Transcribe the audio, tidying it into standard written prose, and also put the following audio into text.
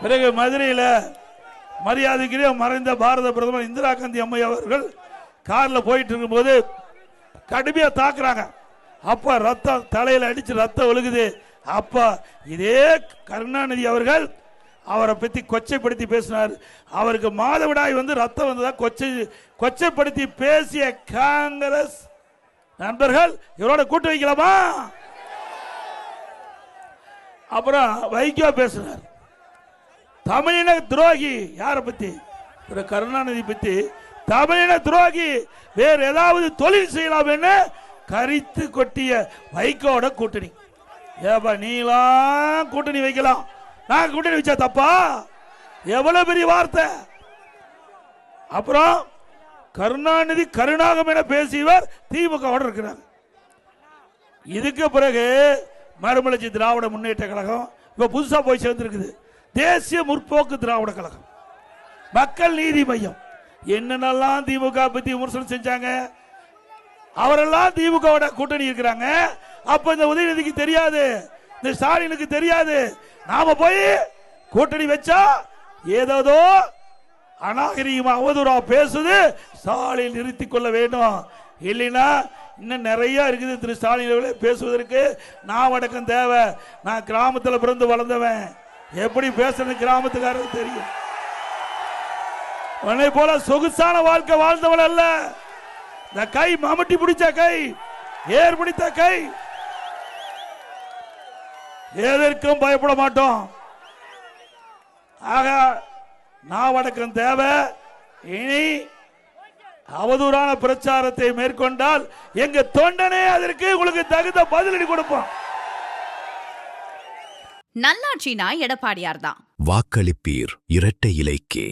பிறகு மதுரையில் மரியாதைக்குரிய மறைந்த பாரத பிரதமர் இந்திரா காந்தி அம்மை அவர்கள் காரில் போயிட்டு இருக்கும்போது கடுமையாக தாக்குறாங்க. அப்ப ரத்தம் தலையில் அடிச்சு ரத்தம் ஒழுகுது. அப்ப இதே கருணாநிதி அவர்கள் அவரை பற்றி கொச்சைப்படுத்தி பேசினார். அவருக்கு மாதவிடாய் வந்து ரத்தம் வந்ததா கொச்சைப்படுத்தி பேசிய காங்கிரஸ் நண்பர்கள் இவரோட கூட்டு வைக்கலாமா? அப்புறம் வைகோ பேசினார். தமிழின துரோகி யாரை பத்தி? கருணாநிதி பத்தி. தமிழின துரோகி, வேற ஏதாவது தொழில் செய்யலாம் என்று கரித்து கொட்டிய வைகோட கூட்டணி. ஏப்பா நீலாம் கூட்டணி வைக்கலாம், நான் கூட்டணி வச்சா தப்பா? எவ்வளவு பெரிய வார்த்தை! அப்புறம் கருணாநிதி கருணாகம் என பேசியவர் திமுக இருக்கிறார். இதுக்கு பிறகு மறுமலர்ச்சி திராவிட முன்னேற்ற கழகம் இப்ப புதுசா போய் சேர்ந்திருக்குது. தேசிய முற்போக்கு திராவிட கழகம், மக்கள் நீதி மையம். என்னென்னலாம் திமுக பத்தி விமர்சனம் செஞ்சாங்க, அவரெல்லாம் திமுக கூட்டணி இருக்கிறாங்க. அப்ப இந்த உதயநிதிக்கு தெரியாது, இந்த ஸ்டாலினுக்கு தெரியாது. நாம போய் கூட்டணி வச்சா ஏதோ அநாகரிகமா அவதூறா பேசுது, ஸ்டாலின் நிறுத்திக் கொள்ள வேண்டும். இல்லைன்னா இன்னும் நிறைய இருக்குது திரு ஸ்டாலின் பேசுவதற்கு. நான் அடக்கம் தேவை. நான் கிராமத்தில் பிறந்து வளர்ந்தவன், எப்படி பேசுறது கிராமத்துக்காரருக்கு தெரியும். உன்னை போல சொகுசான வாழ்க்கை வாழ்ந்தவன் அல்ல. இந்த கை மம்முட்டி பிடிச்ச கை, ஏர் பிடித்த கை. எதற்கும் பயப்பட மாட்டோம். ஆக நாவடக்கம் தேவை. இனி அவதூறான பிரச்சாரத்தை மேற்கொண்டால் எங்க தொண்டனே அதற்கு உங்களுக்கு தகுந்த பதிலடி கொடுப்போம். நல்லாட்சினா எடப்பாடியார் தான். வாக்களிப்பீர் இரட்டை இலைக்கே.